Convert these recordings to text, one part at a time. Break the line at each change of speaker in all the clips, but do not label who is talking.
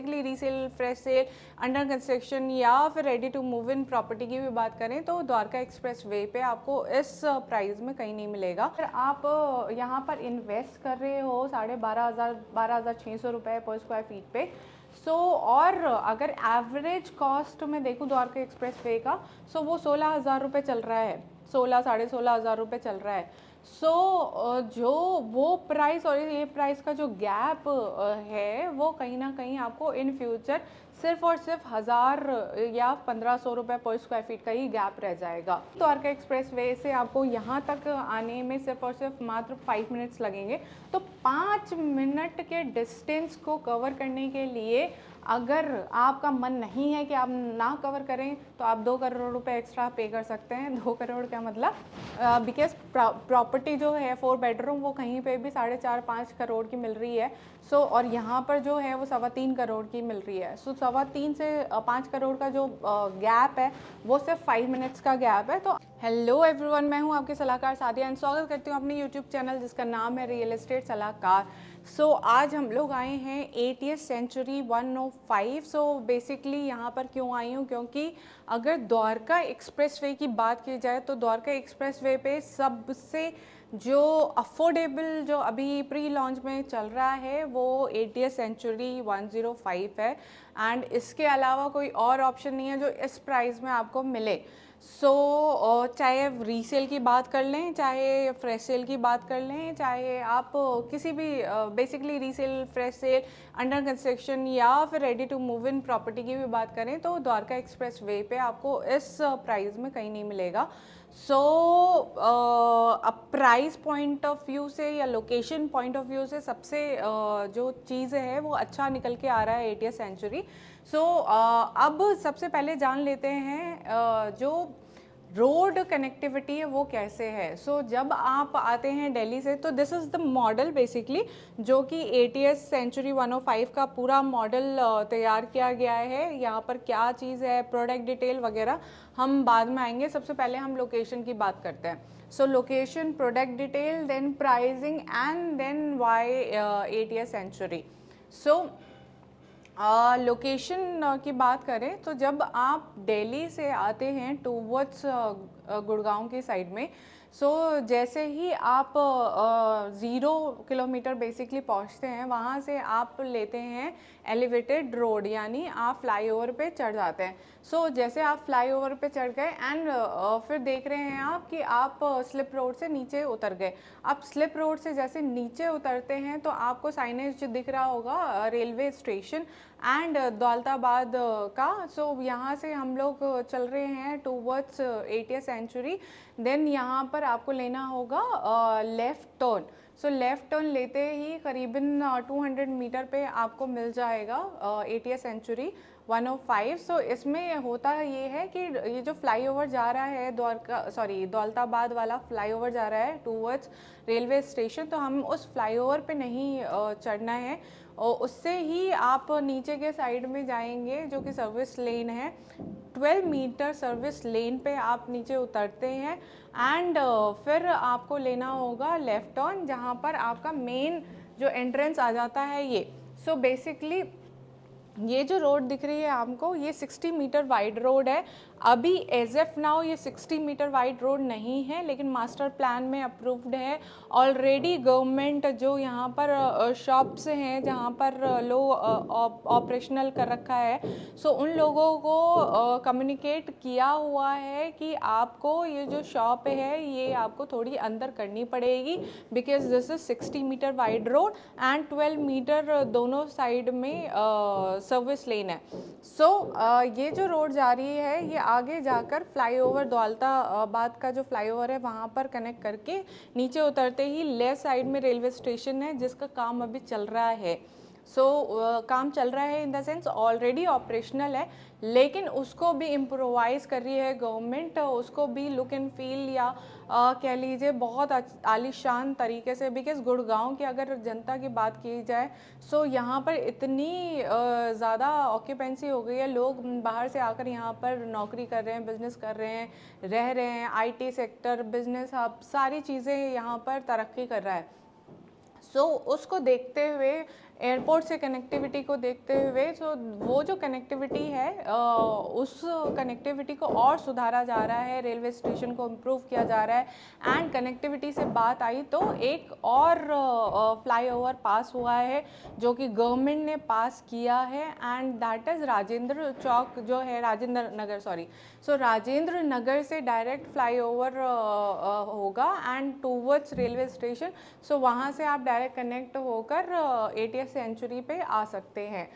Resale, fresh sale, under construction या फिर ready to move in property की भी बात करें तो द्वारका एक्सप्रेस वे पे आपको इस प्राइस में कहीं नहीं मिलेगा। अगर आप यहाँ पर इन्वेस्ट कर रहे हो 12,500 रुपये पर स्क्वायर फीट पे, और अगर एवरेज कॉस्ट में देखूँ द्वारका एक्सप्रेस वे का, वो 16,000 रुपये चल रहा है, 16,000 रुपये चल रहा है। जो वो प्राइस और ये प्राइस का जो गैप है वो कहीं ना कहीं आपको इन फ्यूचर सिर्फ और सिर्फ 1,000 या 1,500 रुपये पर स्क्वायर फीट का ही गैप रह जाएगा। द्वारका एक्सप्रेस वे से आपको यहाँ तक आने में सिर्फ और सिर्फ मात्र 5 मिनट्स लगेंगे। तो 5 मिनट के डिस्टेंस को कवर करने के लिए अगर आपका मन नहीं है कि आप ना कवर करें तो आप 2 करोड़ रुपए एक्स्ट्रा पे कर सकते हैं। 2 करोड़ का मतलब बिकॉज प्रॉपर्टी जो है 4 बेडरूम वो कहीं पे भी 4.5-5 करोड़ की मिल रही है। और यहाँ पर जो है वो 3.25 करोड़ की मिल रही है। 3.25 से 5 करोड़ का जो गैप है वो सिर्फ 5 मिनट्स का गैप है। तो हेलो एवरीवन, मैं हूँ आपकी सलाहकार सादिया एंड स्वागत करती हूँ अपने यूट्यूब चैनल जिसका नाम है रियल एस्टेट सलाहकार। आज हम लोग आए हैं ATS सेंचुरी 105। बेसिकली यहाँ पर क्यों आई हूँ, क्योंकि अगर द्वारका एक्सप्रेसवे की बात की जाए तो द्वारका एक्सप्रेसवे पे सबसे जो अफोर्डेबल जो अभी प्री लॉन्च में चल रहा है वो ATS सेंचुरी 105 है। एंड इसके अलावा कोई और ऑप्शन नहीं है जो इस प्राइस में आपको मिले। चाहे रीसेल की बात कर लें, चाहे फ्रेश सेल की बात कर लें, चाहे आप किसी भी basically resale, fresh sale, under construction या फिर ready to move in property की भी बात करें तो द्वारका एक्सप्रेस वे पे आपको इस प्राइस में कहीं नहीं मिलेगा। प्राइस पॉइंट ऑफ व्यू से या लोकेशन पॉइंट ऑफ व्यू से सबसे जो चीज़ है वो अच्छा निकल के आ रहा है ATS सेंचुरी। अब सबसे पहले जान लेते हैं जो रोड कनेक्टिविटी है वो कैसे है। जब आप आते हैं दिल्ली से तो this is the model basically जो कि ATS सेंचुरी 105 का पूरा मॉडल तैयार किया गया है। यहाँ पर क्या चीज़ है, प्रोडक्ट डिटेल वगैरह हम बाद में आएंगे। सबसे पहले हम लोकेशन की बात करते हैं। Location, product detail, then pricing and then why ATS Century. Location की बात करें तो जब आप दिल्ली से आते हैं टूवर्ड्स गुड़गांव की साइड में, जैसे ही आप 0 किलोमीटर बेसिकली पहुंचते हैं वहाँ से आप लेते हैं एलिवेटेड रोड, यानी आप फ्लाईओवर पे चढ़ जाते हैं। जैसे आप फ्लाईओवर पे चढ़ गए एंड फिर देख रहे हैं आप कि आप स्लिप रोड से नीचे उतर गए। आप स्लिप रोड से जैसे नीचे उतरते हैं तो आपको साइनेज दिख रहा होगा रेलवे स्टेशन एंड दौलताबाद का। यहाँ से हम लोग चल रहे हैं टूवर्ड्स ATS सेंचुरी। देन यहाँ पर आपको लेना होगा लेफ़्ट टर्न। लेफ़्ट टर्न लेते ही करीबन 200 मीटर पे आपको मिल जाएगा ATS सेंचुरी 105। इसमें होता ये है कि ये जो फ्लाईओवर जा रहा है दौलताबाद वाला फ्लाईओवर जा रहा है टूवर्ड्स रेलवे स्टेशन, तो हम उस फ्लाईओवर पे नहीं चढ़ना है और उससे ही आप नीचे के साइड में जाएंगे जो कि सर्विस लेन है। 12 मीटर सर्विस लेन पे आप नीचे उतरते हैं एंड फिर आपको लेना होगा लेफ़्ट टर्न, जहाँ पर आपका मेन जो एंट्रेंस आ जाता है ये। बेसिकली ये जो रोड दिख रही है आपको, ये 60 मीटर वाइड रोड है। अभी एज एफ नाउ ये 60 मीटर वाइड रोड नहीं है, लेकिन मास्टर प्लान में अप्रूव्ड है ऑलरेडी। गवर्नमेंट जो यहाँ पर शॉप्स हैं जहाँ पर लोग ऑपरेशनल कर रखा है, उन लोगों को कम्युनिकेट किया हुआ है कि आपको ये जो शॉप है ये आपको थोड़ी अंदर करनी पड़ेगी because this is 60 metre wide road and 12 metre दोनों साइड में सर्विस लेन है। ये जो रोड जा रही है ये आगे जाकर फ्लाईओवर दौलताबाद का जो फ्लाईओवर है वहाँ पर कनेक्ट करके नीचे उतरते ही लेफ्ट साइड में रेलवे स्टेशन है जिसका काम अभी चल रहा है। काम चल रहा है in the sense already operational है, लेकिन उसको भी इम्प्रोवाइज़ कर रही है गवर्नमेंट, उसको भी लुक एंड फील या कह लीजिए बहुत आलीशान तरीके से। बिकॉज गुड़गांव की अगर जनता की बात की जाए यहाँ पर इतनी ज़्यादा ऑक्यूपेंसी हो गई है, लोग बाहर से आकर यहाँ पर नौकरी कर रहे हैं, बिजनेस कर रहे हैं, रह रहे हैं। IT सेक्टर, बिजनेस हब, सारी चीज़ें यहाँ पर तरक्की कर रहा है। उसको देखते हुए एयरपोर्ट से कनेक्टिविटी को देखते हुए तो वो जो कनेक्टिविटी है उस कनेक्टिविटी को और सुधारा जा रहा है, रेलवे स्टेशन को इम्प्रूव किया जा रहा है। एंड कनेक्टिविटी से बात आई तो एक और फ्लाईओवर पास हुआ है जो कि गवर्नमेंट ने पास किया है, एंड दैट इज़ राजेंद्र चौक जो है, राजेंद्र नगर, सॉरी, सो राजेंद्र नगर से डायरेक्ट फ्लाईओवर होगा एंड टूवर्ड्स रेलवे स्टेशन। सो वहाँ से आप डायरेक्ट कनेक्ट होकर ATS सेंचुरी पे आ सकते हैं।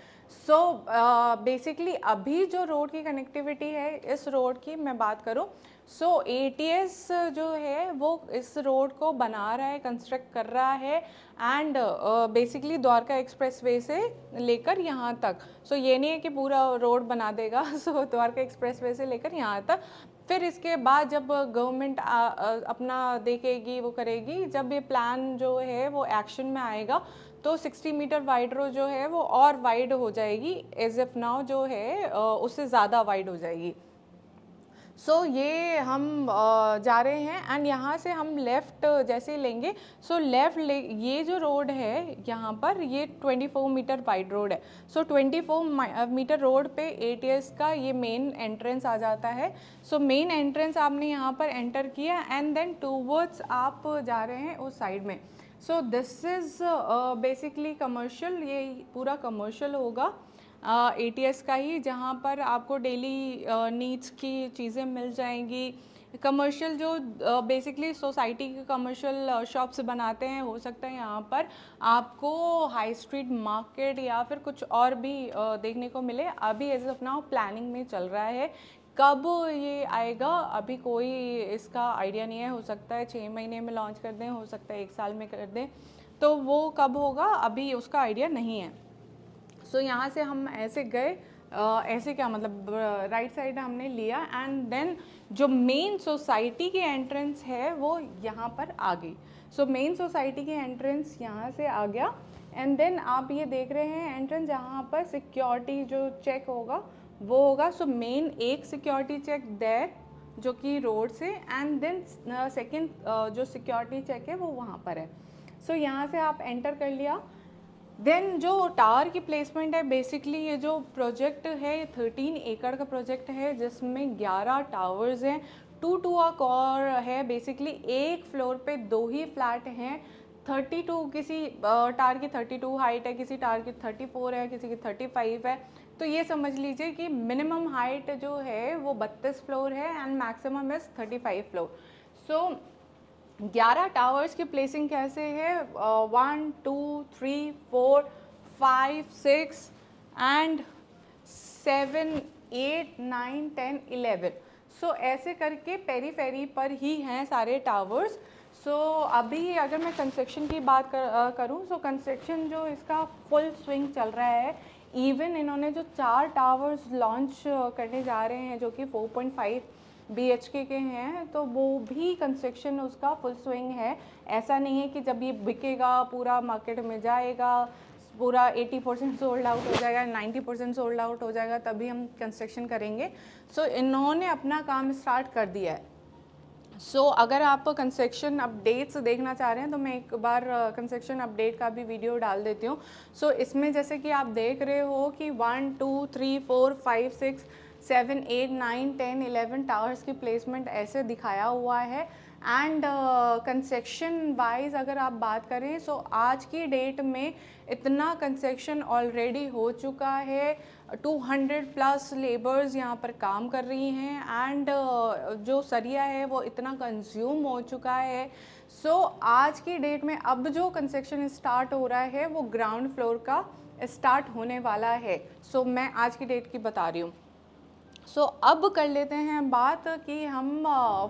सो बेसिकली अभी जो रोड की कनेक्टिविटी है, इस रोड की मैं बात करूँ, सो ATS जो है वो इस रोड को बना रहा है, कंस्ट्रक्ट कर रहा है, एंड बेसिकली द्वारका एक्सप्रेसवे से लेकर यहाँ तक। सो ये नहीं है कि पूरा रोड बना देगा, सो द्वारका एक्सप्रेसवे से लेकर यहाँ तक। फिर इसके बाद जब गवर्नमेंट अपना देखेगी, वो करेगी, जब ये प्लान जो है वो एक्शन में आएगा तो 60 मीटर वाइड रोड जो है वो और वाइड हो जाएगी, एज इफ नाउ जो है उससे ज़्यादा वाइड हो जाएगी। सो ये हम जा रहे हैं एंड यहाँ से हम लेफ़्ट जैसे ही लेंगे, सो ये जो रोड है यहाँ पर, ये 24 मीटर वाइड रोड है। सो 24 मीटर रोड पे ATS का ये मेन एंट्रेंस आ जाता है। सो मेन एंट्रेंस आपने यहाँ पर एंटर किया एंड देन टूवर्ड्स आप जा रहे हैं उस साइड में। So this is basically commercial, ये पूरा कमर्शियल होगा ATS का ही, जहाँ पर आपको डेली नीड्स की चीज़ें मिल जाएंगी। कमर्शियल जो बेसिकली सोसाइटी के कमर्शियल शॉप्स बनाते हैं, हो सकता है यहाँ पर आपको हाई स्ट्रीट मार्केट या फिर कुछ और भी देखने को मिले। अभी एज ऑफ नाउ प्लानिंग में चल रहा है, कब ये आएगा अभी कोई इसका आइडिया नहीं है। हो सकता है 6 महीने में लॉन्च कर दें, हो सकता है 1 साल में कर दें, तो वो कब होगा अभी उसका आइडिया नहीं है। सो यहाँ से हम ऐसे गए, ऐसे क्या मतलब राइट साइड हमने लिया एंड देन जो मेन सोसाइटी की एंट्रेंस है वो यहाँ पर आ गई। सो मेन सोसाइटी की एंट्रेंस यहाँ से आ गया एंड देन आप ये देख रहे हैं एंट्रेंस, जहाँ पर सिक्योरिटी जो चेक होगा वो होगा। सो मेन एक सिक्योरिटी चेक देयर जो कि रोड से, एंड देन सेकेंड जो सिक्योरिटी चेक है वो वहाँ पर है। सो यहाँ से आप एंटर कर लिया। देन जो टावर की प्लेसमेंट है, बेसिकली ये जो प्रोजेक्ट है ये 13 एकड़ का प्रोजेक्ट है जिसमें 11 टावर्स हैं, 2 अ कोर है। बेसिकली एक फ्लोर पे 2 ही फ्लैट हैं। 32 किसी टावर की 32 हाइट है, किसी टावर की 34 है, किसी की 35 है। तो ये समझ लीजिए कि मिनिमम हाइट जो है वो 32 फ्लोर है and maximum is 35 floor. So 11 towers की प्लेसिंग कैसे है, 1 2 3 4 5 6 एंड 7 8 9 10 11। सो ऐसे करके पेरीफेरी पर ही हैं सारे टावर्स। सो अभी अगर मैं कंस्ट्रक्शन की बात करूँ, सो कंस्ट्रक्शन जो इसका फुल स्विंग चल रहा है। इवन इन्होंने जो 4 टावर्स लॉन्च करने जा रहे हैं जो कि 4.5 BHK के हैं, तो वो भी कंस्ट्रक्शन उसका फुल स्विंग है। ऐसा नहीं है कि जब ये बिकेगा पूरा मार्केट में जाएगा, पूरा 80% सोल्ड आउट हो जाएगा, 90% सोल्ड आउट हो जाएगा तभी हम कंस्ट्रक्शन करेंगे। सो इन्होंने अपना काम स्टार्ट कर दिया है। सो अगर आप कंस्ट्रक्शन अपडेट्स देखना चाह रहे हैं तो मैं एक बार कंस्ट्रक्शन अपडेट का भी वीडियो डाल देती हूँ। सो इसमें जैसे कि आप देख रहे हो कि 1 2 3 4 5 6 7 8 9 10 11 टावर्स की प्लेसमेंट ऐसे दिखाया हुआ है। एंड कंस्ट्रक्शन वाइज अगर आप बात करें, सो आज की डेट में इतना कंस्ट्रक्शन ऑलरेडी हो चुका है। 200+ लेबर्स यहाँ पर काम कर रही हैं एंड जो सरिया है वो इतना कंज्यूम हो चुका है। सो आज की डेट में अब जो कंस्ट्रक्शन स्टार्ट हो रहा है वो ग्राउंड फ्लोर का स्टार्ट होने वाला है। सो मैं आज की डेट की बता रही हूँ। सो अब कर लेते हैं बात कि हम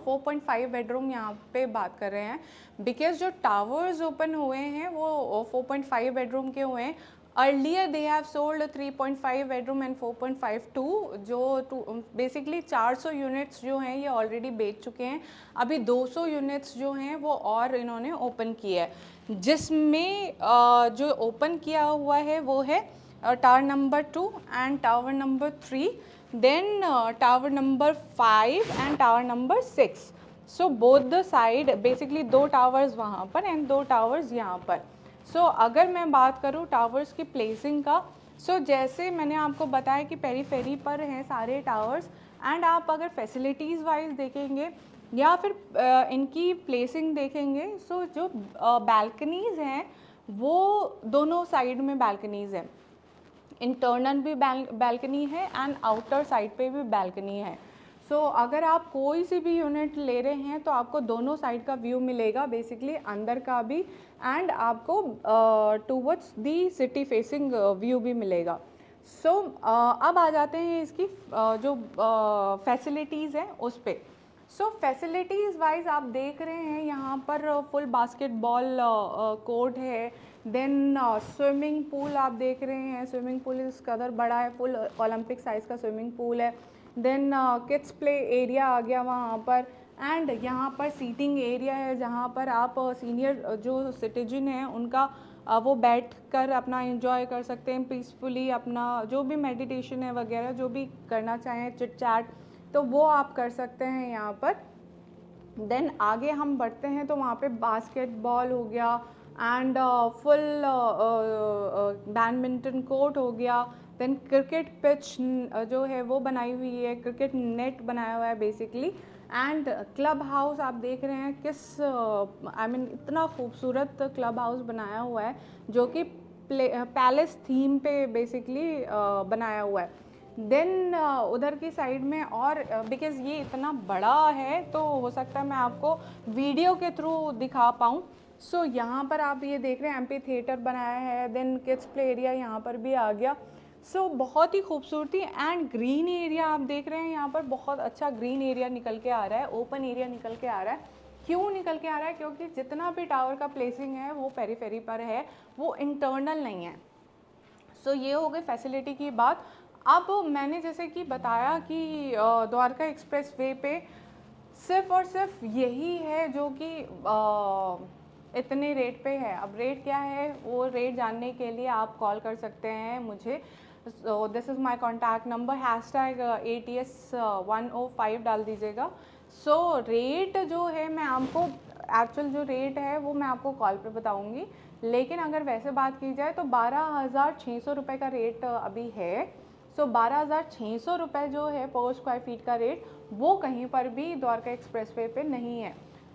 4.5 बेडरूम यहाँ पे बात कर रहे हैं, बिकॉज जो टावर्स ओपन हुए हैं वो 4.5 बेडरूम के हुए हैं। Earlier they have sold 3.5 bedroom and 4.52, जो बेसिकली 400 यूनिट्स जो हैं ये ऑलरेडी बेच चुके हैं। अभी 200 यूनिट्स जो हैं वो और इन्होंने ओपन किया है, जिसमें जो ओपन किया हुआ है वो है tower number 2 and tower number 3, then tower number 5 and tower number 6. So both the side basically 2 towers वहाँ पर and 2 towers यहाँ पर। सो अगर मैं बात करूँ टावर्स की प्लेसिंग का, सो जैसे मैंने आपको बताया कि पेरीफेरी पर हैं सारे टावर्स, एंड आप अगर फैसिलिटीज़ वाइज देखेंगे या फिर इनकी प्लेसिंग देखेंगे, सो जो बैल्कनीज़ हैं वो दोनों साइड में बैल्कनीज़ हैं, इंटरनल भी बैल्कनी है एंड आउटर साइड पे भी बैल्कनी है। सो अगर आप कोई सी भी यूनिट ले रहे हैं तो आपको दोनों साइड का व्यू मिलेगा, बेसिकली अंदर का भी एंड आपको towards the city facing view भी मिलेगा। सो अब आ जाते हैं इसकी जो फैसिलिटीज़ हैं उस पर। सो फैसिलिटीज़ वाइज आप देख रहे हैं यहाँ पर फुल बास्केटबॉल कोर्ट है, देन स्विमिंग पूल आप देख रहे हैं, स्विमिंग पूल इस कदर बड़ा है, फुल ओलंपिक साइज़ का स्विमिंग पूल है। देन किड्स प्ले एरिया आ गया वहाँ पर, एंड यहाँ पर सीटिंग एरिया है जहाँ पर आप सीनियर जो सिटीजन हैं उनका वो बैठ कर अपना एंजॉय कर सकते हैं पीसफुली, अपना जो भी मेडिटेशन है वगैरह जो भी करना चाहें, चिट चैट, तो वो आप कर सकते हैं यहाँ पर। देन आगे हम बढ़ते हैं तो वहाँ पे बास्केटबॉल हो गया एंड फुल बैडमिंटन कोर्ट हो गया, देन क्रिकेट पिच जो है वो बनाई हुई है, क्रिकेट नेट बनाया हुआ है बेसिकली, एंड क्लब हाउस आप देख रहे हैं किस आई मीन इतना खूबसूरत क्लब हाउस बनाया हुआ है जो कि पैलेस थीम पे बेसिकली बनाया हुआ है। देन उधर की साइड में और बिकॉज़ ये इतना बड़ा है तो हो सकता है मैं आपको वीडियो के थ्रू दिखा पाऊँ। सो यहाँ पर आप ये देख रहे हैं एम्पी थिएटर बनाया है, देन किड्स प्ले एरिया यहाँ पर भी आ गया। सो बहुत ही खूबसूरती एंड ग्रीन एरिया आप देख रहे हैं यहाँ पर, बहुत अच्छा ग्रीन एरिया निकल के आ रहा है, ओपन एरिया निकल के आ रहा है। क्यों निकल के आ रहा है? क्योंकि जितना भी टावर का प्लेसिंग है वो पेरीफेरी पर है, वो इंटरनल नहीं है। सो ये हो गई फैसिलिटी की बात। अब मैंने जैसे कि बताया कि द्वारका एक्सप्रेस वे पे सिर्फ और सिर्फ यही है जो कि इतने रेट पे है। अब रेट क्या है वो रेट जानने के लिए आप कॉल कर सकते हैं मुझे। This is my contact number, hashtag ATS105 डाल दीजिएगा। सो रेट जो है मैं आपको एक्चुअल जो रेट है वो मैं आपको कॉल पे बताऊंगी, लेकिन अगर वैसे बात की जाए तो 12,600 रुपये का रेट अभी है। सो 12,600 रुपये जो है पर स्क्वायर फीट का रेट वो कहीं पर भी द्वारका एक्सप्रेसवे पे नहीं है।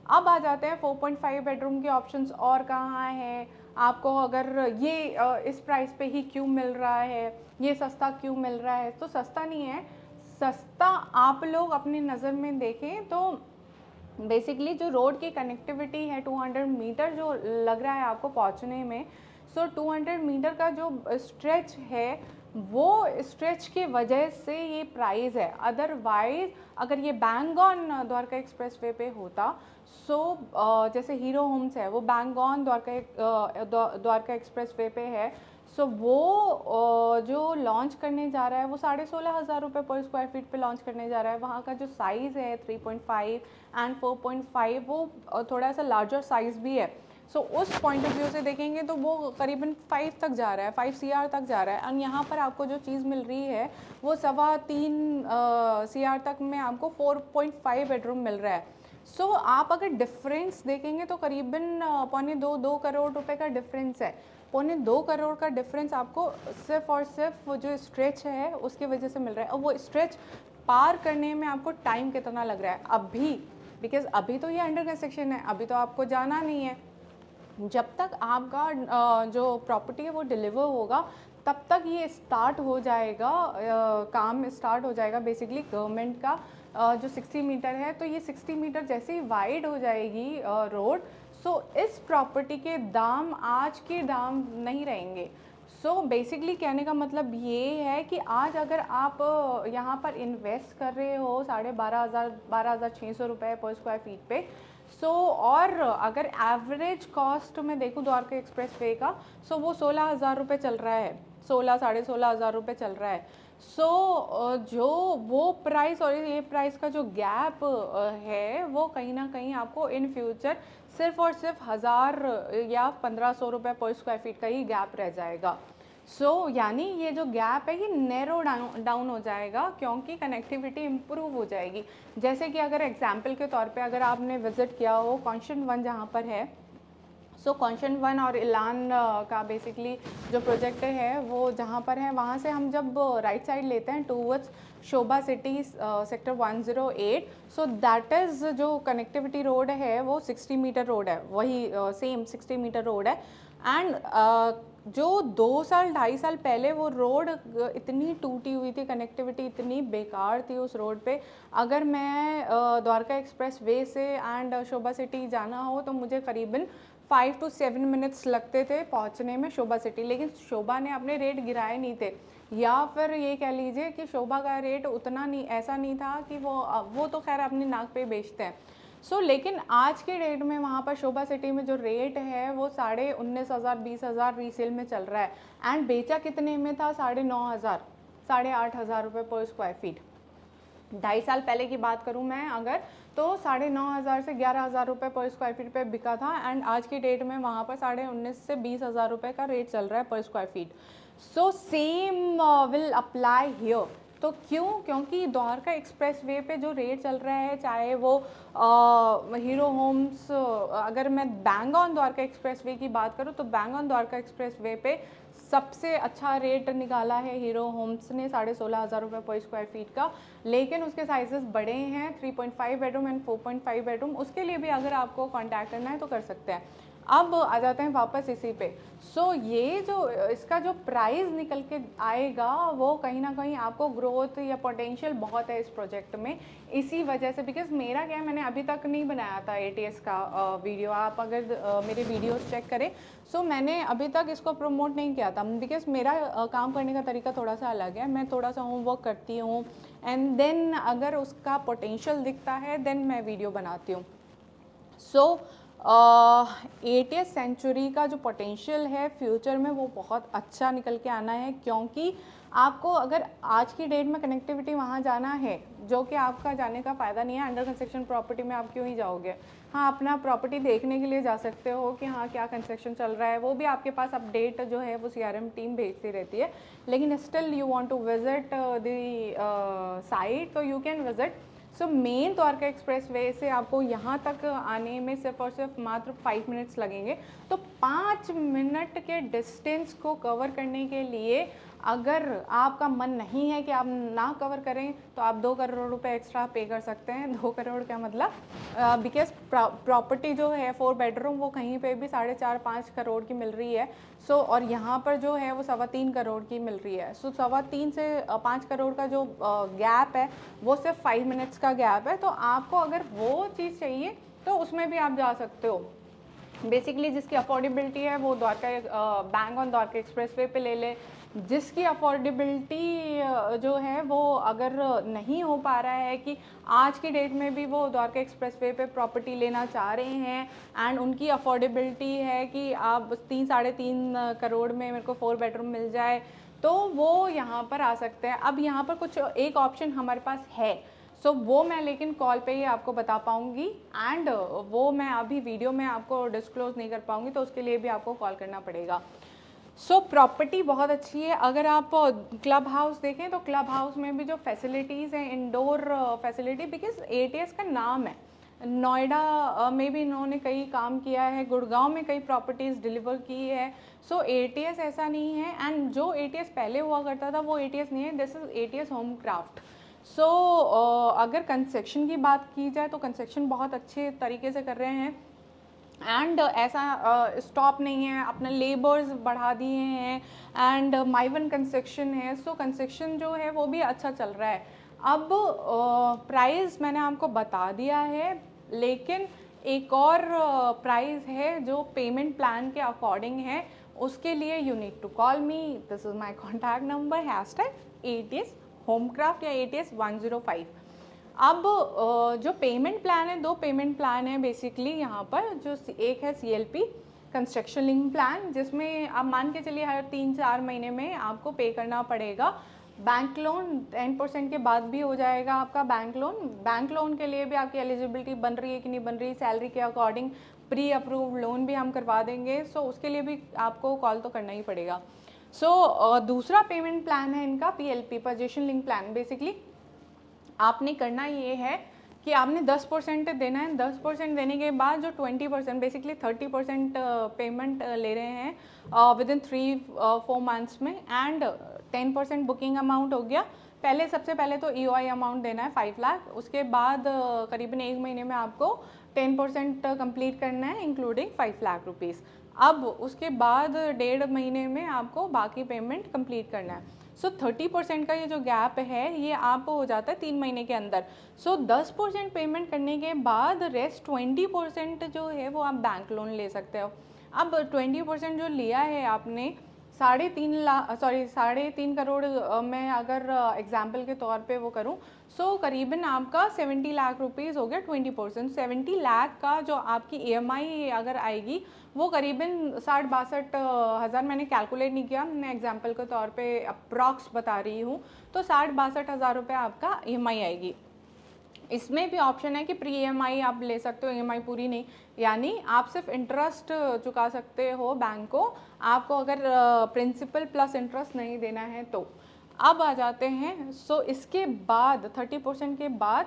अब आ जाते हैं 4.5 बेडरूम के ऑप्शंस और कहाँ हैं आपको, अगर ये इस प्राइस पे ही क्यों मिल रहा है, ये सस्ता क्यों मिल रहा है, तो सस्ता नहीं है। सस्ता आप लोग अपनी नज़र में देखें तो बेसिकली जो रोड की कनेक्टिविटी है 200 मीटर जो लग रहा है आपको पहुंचने में, सो 200 मीटर का जो स्ट्रेच है वो स्ट्रेच की वजह से ये प्राइस है। अदरवाइज अगर ये bang on Dwarka express way पे होता, सो जैसे हीरो होम्स है वो bang on Dwarka express way पे है, सो वो जो लॉन्च करने जा रहा है वो 16,500 रुपये पर स्क्वायर फीट पे लॉन्च करने जा रहा है। वहाँ का जो साइज़ है 3.5 एंड 4.5 वो थोड़ा सा लार्जर साइज़ भी है। सो उस पॉइंट ऑफ व्यू से देखेंगे तो वो करीबन 5 तक जा रहा है, 5 CR तक जा रहा है, और यहाँ पर आपको जो चीज़ मिल रही है वो 3.25 CR तक में आपको 4.5 बेडरूम मिल रहा है। सो आप अगर डिफरेंस देखेंगे तो करीबन 2 करोड़ रुपए का डिफरेंस है। 2 करोड़ का डिफरेंस आपको सिर्फ और सिर्फ वो जो स्ट्रेच है उसकी वजह से मिल रहा है। और वो स्ट्रेच पार करने में आपको टाइम कितना लग रहा है अभी, बिकॉज अभी तो ये अंडर कंस्ट्रक्शन है, अभी तो आपको जाना नहीं है। जब तक आपका जो प्रॉपर्टी है वो डिलीवर होगा तब तक ये स्टार्ट हो जाएगा, काम स्टार्ट हो जाएगा बेसिकली गवर्नमेंट का जो 60 मीटर है, तो ये 60 मीटर जैसे ही वाइड हो जाएगी रोड, सो इस प्रॉपर्टी के दाम आज के दाम नहीं रहेंगे। सो बेसिकली कहने का मतलब ये है कि आज अगर आप यहाँ पर इन्वेस्ट कर रहे हो 12,500 रुपये पर स्क्वायर फीट पे, सो और अगर एवरेज कॉस्ट में देखूँ द्वारका एक्सप्रेस वे का, सो वो 16,000 रुपये चल रहा है, 16-16,500 रुपये चल रहा है। सो जो वो प्राइस और ये प्राइस का जो गैप है वो कहीं ना कहीं आपको इन फ्यूचर सिर्फ और सिर्फ 1,000 या 1,500 रुपये पर स्क्वायर फीट का ही गैप रह जाएगा। सो यानी ये जो गैप है ये नैरो डाउन हो जाएगा क्योंकि कनेक्टिविटी इम्प्रूव हो जाएगी। जैसे कि अगर एग्जाम्पल के तौर पे अगर आपने विज़िट किया हो कॉन्स्टेंट वन जहाँ पर है, सो कॉन्शन वन और इलान का बेसिकली जो प्रोजेक्ट है वो जहाँ पर है, वहाँ से हम जब राइट साइड लेते हैं towards Shobha city sector 108, so that is जो कनेक्टिविटी रोड है वो 60 मीटर रोड है, वही सेम 60 मीटर रोड है। एंड जो 2 साल 2.5 साल पहले वो रोड इतनी टूटी हुई थी, कनेक्टिविटी इतनी बेकार थी उस रोड पे। अगर मैं द्वारका एक्सप्रेस वे से एंड शोभा सिटी जाना हो तो मुझे करीबन 5 to 7 मिनट्स लगते थे पहुंचने में शोभा सिटी, लेकिन शोभा ने अपने रेट गिराए नहीं थे, या फिर ये कह लीजिए कि शोभा का रेट उतना नहीं, ऐसा नहीं था कि वो तो खैर अपनी नाक पे बेचते हैं। लेकिन आज के डेट में वहाँ पर शोभा सिटी में जो रेट है वो 19,500 20,000 रीसेल में चल रहा है। एंड बेचा कितने में था? 9,500 8,500 रुपये पर स्क्वायर फीट। 2.5 साल पहले की बात करूं मैं अगर, तो 9,500 से 11,000 रुपये पर स्क्वायर फीट पे बिका था। एंड आज की डेट में वहाँ पर 19,500 से 20,000 रुपये का रेट चल रहा है पर square feet. So same will apply here. तो क्यों? क्योंकि द्वारका एक्सप्रेस वे पे जो रेट चल रहा है, चाहे वो हीरो होम्स, अगर मैं bang on Dwarka express way की बात करूँ तो bang on Dwarka express way पे सबसे अच्छा रेट निकाला है हीरो होम्स ने 16,500 रुपये पर स्क्वायर फीट का। लेकिन उसके साइजेस बड़े हैं, 3.5 बेडरूम एंड 4.5 बेडरूम। उसके लिए भी अगर आपको कांटेक्ट करना है तो कर सकते हैं। अब आ जाते हैं वापस इसी पे। ये जो इसका जो प्राइस निकल के आएगा वो कहीं ना कहीं आपको ग्रोथ या पोटेंशियल बहुत है इस प्रोजेक्ट में, इसी वजह से। बिकॉज मेरा क्या है, मैंने अभी तक नहीं बनाया था ATS का वीडियो। आप अगर मेरे वीडियोस चेक करें, मैंने अभी तक इसको प्रमोट नहीं किया था, बिकॉज मेरा काम करने का तरीका थोड़ा सा अलग है। मैं थोड़ा सा होमवर्क करती हूँ एंड देन अगर उसका पोटेंशियल दिखता है देन मैं वीडियो बनाती हूँ। ATS सेंचुरी का जो पोटेंशियल है फ्यूचर में वो बहुत अच्छा निकल के आना है, क्योंकि आपको अगर आज की डेट में कनेक्टिविटी वहाँ जाना है, जो कि आपका जाने का फ़ायदा नहीं है। अंडर कंस्ट्रक्शन प्रॉपर्टी में आप क्यों ही जाओगे? हाँ, अपना प्रॉपर्टी देखने के लिए जा सकते हो कि हाँ क्या कंस्ट्रक्शन चल रहा है, वो भी आपके पास अपडेट जो है वो CRM टीम भेजती रहती है। लेकिन still you want to visit the site, तो you can visit. Main Dwarka expressway से आपको यहाँ तक आने में सिर्फ और सिर्फ मात्र 5 मिनट्स लगेंगे। तो 5 मिनट के डिस्टेंस को कवर करने के लिए अगर आपका मन नहीं है कि आप ना कवर करें, तो आप 2 करोड़ रुपए एक्स्ट्रा पे कर सकते हैं। 2 करोड़ क्या मतलब, बिकॉज प्रॉपर्टी जो है 4 बेडरूम वो कहीं पे भी 4.5-5 करोड़ की मिल रही है। और यहाँ पर जो है वो 3.25 करोड़ की मिल रही है। 3.25 से 5 करोड़ का जो गैप है वो सिर्फ 5 मिनट्स का गैप है। तो आपको अगर वो चीज़ चाहिए तो उसमें भी आप जा सकते हो। बेसिकली जिसकी अफोर्डेबिलिटी है वो Dwarka bang on Dwarka express way पे ले ले। जिसकी अफोर्डेबिलिटी जो है वो अगर नहीं हो पा रहा है कि आज की डेट में भी वो द्वारका एक्सप्रेस वे पे प्रॉपर्टी लेना चाह रहे हैं एंड उनकी अफोर्डेबिलिटी है कि आप 3-3.5 करोड़ में मेरे को 4 बेडरूम मिल जाए, तो वो यहाँ पर आ सकते हैं। अब यहाँ पर कुछ एक ऑप्शन हमारे पास है, वो मैं लेकिन कॉल पे ही आपको बता पाऊँगी एंड वो मैं अभी वीडियो में आपको डिस्क्लोज नहीं कर पाऊँगी, तो उसके लिए भी आपको कॉल करना पड़ेगा। प्रॉपर्टी बहुत अच्छी है। अगर आप क्लब हाउस देखें तो क्लब हाउस में भी जो फैसिलिटीज़ हैं, इंडोर फैसिलिटी, बिकॉज ATS का नाम है। नोएडा में भी इन्होंने कई काम किया है, गुड़गांव में कई प्रॉपर्टीज़ डिलीवर की है। ATS ऐसा नहीं है। एंड जो ATS पहले हुआ करता था वो ATS नहीं है, this is ATS home craft. अगर कंस्ट्रक्शन की बात की जाए तो कंस्ट्रक्शन बहुत अच्छे तरीके से कर रहे हैं एंड ऐसा स्टॉप नहीं है, अपने लेबर्स बढ़ा दिए हैं एंड माइवन कंस्ट्रक्शन है। कंस्ट्रक्शन जो है वो भी अच्छा चल रहा है। अब प्राइस मैंने आपको बता दिया है, लेकिन एक और प्राइस है जो पेमेंट प्लान के अकॉर्डिंग है। उसके लिए you need to call me, this is my contact number #ATS Homecraft या ATS 105। अब जो पेमेंट प्लान है, 2 पेमेंट प्लान है बेसिकली यहाँ पर। जो एक है CLP कंस्ट्रक्शन लिंक प्लान, जिसमें आप मान के चलिए हर 3-4 महीने में आपको पे करना पड़ेगा। बैंक लोन 10% के बाद भी हो जाएगा आपका बैंक लोन। बैंक लोन के लिए भी आपकी एलिजिबिलिटी बन रही है कि नहीं बन रही, सैलरी के अकॉर्डिंग प्री अप्रूव्ड लोन भी हम करवा देंगे। उसके लिए भी आपको कॉल तो करना ही पड़ेगा। दूसरा पेमेंट प्लान है इनका PLP position link plan. Basically आपने करना ये है कि आपने 10% देना है, 10% देने के बाद जो 20% बेसिकली 30% पेमेंट ले रहे हैं विद इन 3-4 मंथ्स में, एंड 10% बुकिंग अमाउंट हो गया। पहले सबसे पहले तो EOI अमाउंट देना है 5 लाख, उसके बाद करीबन 1 महीने में आपको 10% कंप्लीट करना है इंक्लूडिंग 5 लाख रुपीज़। अब उसके बाद 1.5 महीने में आपको बाकी पेमेंट कंप्लीट करना है। सो 30% का ये जो गैप है ये आपको हो जाता है 3 महीने के अंदर। सो 10% पेमेंट करने के बाद रेस्ट 20% जो है वो आप बैंक लोन ले सकते हो। अब 20% जो लिया है आपने 3.5 करोड़ मैं अगर एग्जाम्पल के तौर पे वो करूँ, सो करीबन आपका 70 लाख रुपीज़ हो गया 20%। 70 लाख का जो आपकी EMI अगर आएगी वो करीबन 60-62 हज़ार, मैंने कैलकुलेट नहीं किया, मैं एग्जाम्पल के तौर पे अप्रॉक्स बता रही हूँ, तो 60-62 हज़ार रुपये आपका EMI आएगी। इसमें भी ऑप्शन है कि प्री EMI आप ले सकते हो, EMI पूरी नहीं, यानी आप सिर्फ इंटरेस्ट चुका सकते हो बैंक को, आपको अगर प्रिंसिपल प्लस इंटरेस्ट नहीं देना है तो। अब आ जाते हैं, सो इसके बाद 30% के बाद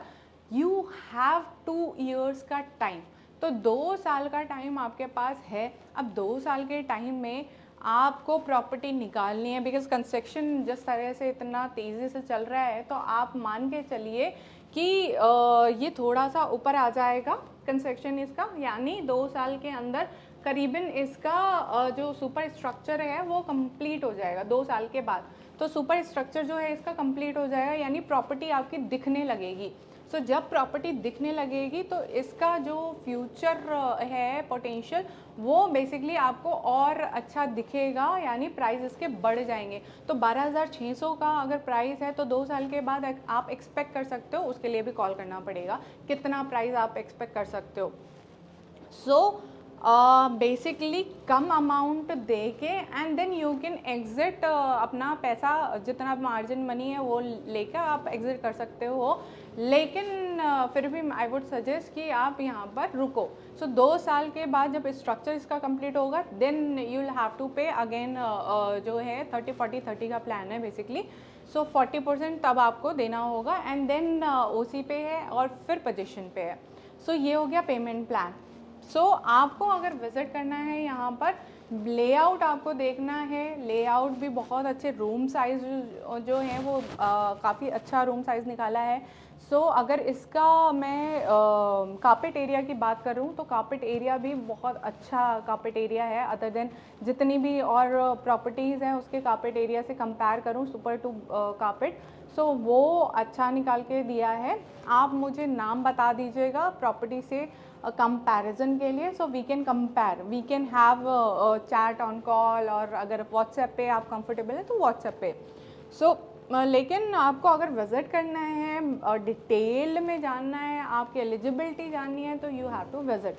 यू हैव 2 ईयर्स का टाइम, तो 2 साल का टाइम आपके पास है। अब 2 साल के टाइम में आपको प्रॉपर्टी निकालनी है, बिकॉज कंस्ट्रक्शन जिस तरह से इतना तेज़ी से चल रहा है, तो आप मान के चलिए कि ये थोड़ा सा ऊपर आ जाएगा कंस्ट्रक्शन इसका, यानी 2 साल के अंदर करीबन इसका जो सुपर स्ट्रक्चर है वो कंप्लीट हो जाएगा 2 साल के बाद। तो सुपर स्ट्रक्चर जो है इसका कंप्लीट हो जाएगा, यानी प्रॉपर्टी आपकी दिखने लगेगी। सो जब प्रॉपर्टी दिखने लगेगी तो इसका जो फ्यूचर है पोटेंशियल वो बेसिकली आपको और अच्छा दिखेगा, यानी प्राइस इसके बढ़ जाएंगे। तो 12,600 का अगर प्राइस है तो 2 साल के बाद आप एक्सपेक्ट कर सकते हो, उसके लिए भी कॉल करना पड़ेगा, कितना प्राइस आप एक्सपेक्ट कर सकते हो। सो बेसिकली कम अमाउंट दे के and then you can exit, अपना पैसा जितना मार्जिन मनी है वो लेकर आप एग्ज़िट कर सकते हो। लेकिन फिर भी आई वुड सजेस्ट कि आप यहाँ पर रुको। सो 2 साल के बाद जब स्ट्रक्चर इसका कंप्लीट होगा then you will have to pay again, जो है 30-40-30 का प्लान है बेसिकली। सो 40% तब आपको देना होगा, एंड देन OC पे है और फिर पोजीशन पे है। सो ये हो गया पेमेंट प्लान। सो आपको अगर विज़िट करना है यहाँ पर, लेआउट आपको देखना है, लेआउट भी बहुत अच्छे, रूम साइज़ जो है वो काफ़ी अच्छा रूम साइज़ निकाला है। सो अगर इसका मैं कार्पेट एरिया की बात करूँ तो कार्पेट एरिया भी बहुत अच्छा कार्पेट एरिया है, अदर देन जितनी भी और प्रॉपर्टीज़ हैं उसके कार्पेट एरिया से कंपेयर करूँ सुपर टू कार्पेट, सो वो अच्छा निकाल के दिया है। आप मुझे नाम बता दीजिएगा प्रॉपर्टी से कंपैरिजन के लिए, so we can compare, we can have chat on call, और अगर व्हाट्सएप पे आप कंफर्टेबल है तो व्हाट्सएप पे। सो लेकिन आपको अगर विज़िट करना है और डिटेल में जानना है, आपकी एलिजिबिलिटी जाननी है, तो यू हैव टू विज़िट।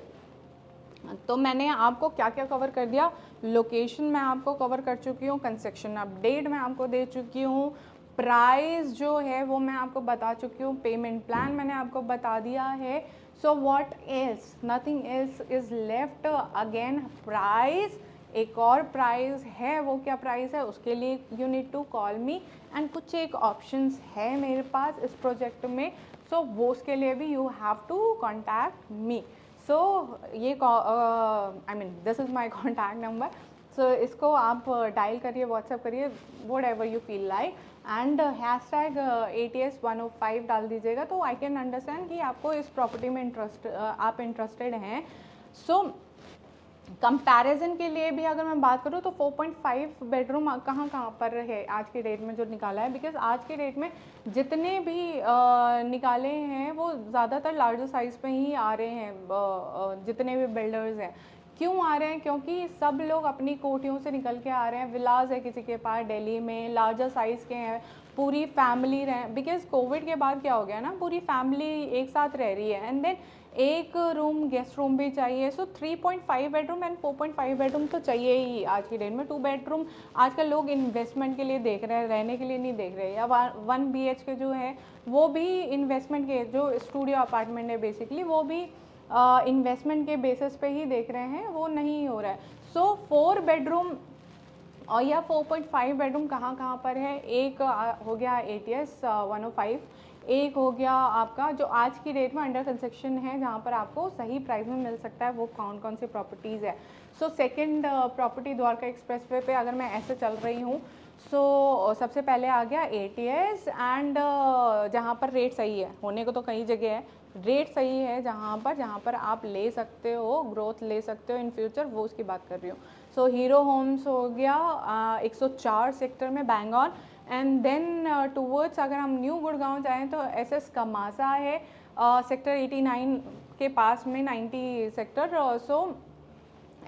तो मैंने आपको क्या क्या कवर कर दिया, लोकेशन मैं आपको कवर कर चुकी हूँ, कंस्ट्रक्शन अपडेट मैं आपको दे चुकी हूँ, प्राइस जो है वो मैं आपको बता चुकी हूँ, पेमेंट प्लान मैंने आपको बता दिया है। So what is, nothing else is left, again price, एक और प्राइस है, वो क्या प्राइस है उसके लिए you need to call me, and कुछ एक ऑप्शंस है मेरे पास इस प्रोजेक्ट में, सो वो उसके लिए भी you have to contact me. So ये I mean this is my contact number, so इसको आप डायल करिए, व्हाट्सएप करिए, whatever you feel like, and hashtag ATS105 डाल दीजिएगा, तो आई कैन अंडरस्टैंड कि आपको इस प्रॉपर्टी में आप इंटरेस्टेड हैं। सो कंपैरिजन के लिए भी अगर मैं बात करूँ तो 4.5 बेडरूम कहाँ कहाँ पर है आज के डेट में जो निकाला है, बिकॉज आज के डेट में जितने भी निकाले हैं वो ज़्यादातर लार्जर साइज़ पे ही आ रहे हैं, जितने भी बिल्डर्स हैं। क्यों आ रहे हैं, क्योंकि सब लोग अपनी कोठियों से निकल के आ रहे हैं, विलाज है किसी के पास दिल्ली में, लार्जर साइज़ के हैं, पूरी फैमिली रहे, बिकॉज कोविड के बाद क्या हो गया ना, पूरी फैमिली एक साथ रह रही है, एंड देन एक रूम गेस्ट रूम भी चाहिए। सो 3.5 बेडरूम एंड 4.5 बेडरूम तो चाहिए ही आज की डेट में। 2 बेडरूम आजकल लोग इन्वेस्टमेंट के लिए देख रहे हैं, रहने के लिए नहीं देख रहे, या 1 BHK जो है वो भी इन्वेस्टमेंट के, जो स्टूडियो अपार्टमेंट है बेसिकली वो भी इन्वेस्टमेंट के बेसिस पे ही देख रहे हैं, वो नहीं हो रहा है। सो 4 बेडरूम और यह 4.5 बेडरूम कहाँ कहाँ पर है, एक हो गया ATS 105, एक हो गया आपका जो आज की डेट में अंडर कंस्ट्रक्शन है जहाँ पर आपको सही प्राइस में मिल सकता है, वो कौन कौन सी प्रॉपर्टीज़ है। So second property Dwarka expressway पे अगर मैं ऐसे चल रही हूँ, सो सबसे पहले आ गया ATS एंड जहाँ पर रेट सही है, होने को तो कई जगह है, रेट सही है जहाँ पर आप ले सकते हो, ग्रोथ ले सकते हो इन फ्यूचर, वो उसकी बात कर रही हूँ। सो हीरो होम्स हो गया 104 सेक्टर में बैंगॉन, एंड देन टूवर्ड्स अगर हम न्यू गुड़गांव जाएँ तो SS कमासा है सेक्टर 89 के पास में 90 सेक्टर। सो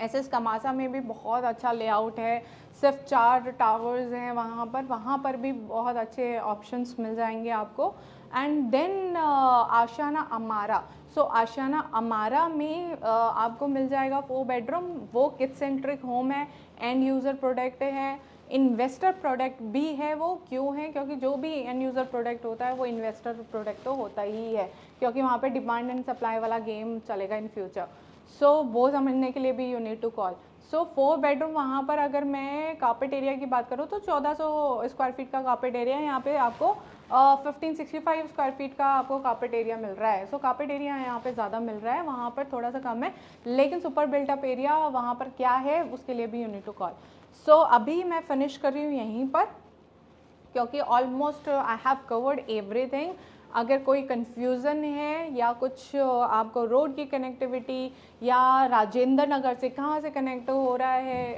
SS कमासा में भी बहुत अच्छा लेआउट है, सिर्फ 4 टावर्स हैं वहाँ पर भी बहुत अच्छे ऑप्शंस मिल जाएंगे आपको। एंड देन आशियाना अमारा, सो आशियाना अमारा में आपको मिल जाएगा 4 बेडरूम, वो किड सेंट्रिक होम है, एंड यूज़र प्रोडक्ट है, इन्वेस्टर प्रोडक्ट भी है। वो क्यों है, क्योंकि जो भी एंड यूज़र प्रोडक्ट होता है वो इन्वेस्टर प्रोडक्ट तो होता ही है, क्योंकि वहाँ पे डिमांड एंड सप्लाई वाला गेम चलेगा इन फ्यूचर। सो वो समझने के लिए भी you need to call. So 4 bedroom वहाँ पर अगर मैं कार्पेट एरिया की बात करूँ तो 1400 स्क्वायर फीट का कार्पेट एरिया, यहाँ पे आपको 1565 स्क्वायर फीट का आपको कार्पेट एरिया मिल रहा है। सो कार्पेट एरिया यहाँ पे ज़्यादा मिल रहा है, वहाँ पर थोड़ा सा कम है, लेकिन सुपर बिल्टअप एरिया वहाँ पर क्या है उसके लिए भी यू नीड टू कॉल। सो अभी मैं फिनिश कर रही हूँ यहीं पर, क्योंकि almost I have covered everything. अगर कोई कन्फ्यूज़न है या कुछ आपको रोड की कनेक्टिविटी या राजेंद्र नगर से कहाँ से कनेक्ट हो रहा है,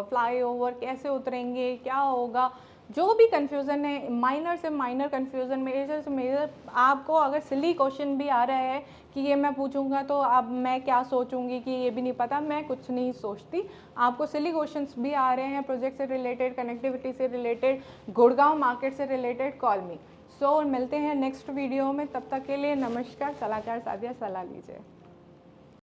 फ्लाईओवर कैसे उतरेंगे, क्या होगा, जो भी कन्फ्यूज़न है, माइनर से माइनर कन्फ्यूज़न, मेजर से मेजर, आपको अगर सिली क्वेश्चन भी आ रहा है कि ये मैं पूछूंगा तो अब मैं क्या सोचूंगी कि ये भी नहीं पता, मैं कुछ नहीं सोचती, आपको सिली क्वेश्चंस भी आ रहे हैं प्रोजेक्ट से रिलेटेड, कनेक्टिविटी से रिलेटेड, गुड़गांव मार्केट से रिलेटेड, कॉल मी। सो मिलते हैं नेक्स्ट वीडियो में, तब तक के लिए नमस्कार, सलाहकार सादिया, सलाह लीजिए।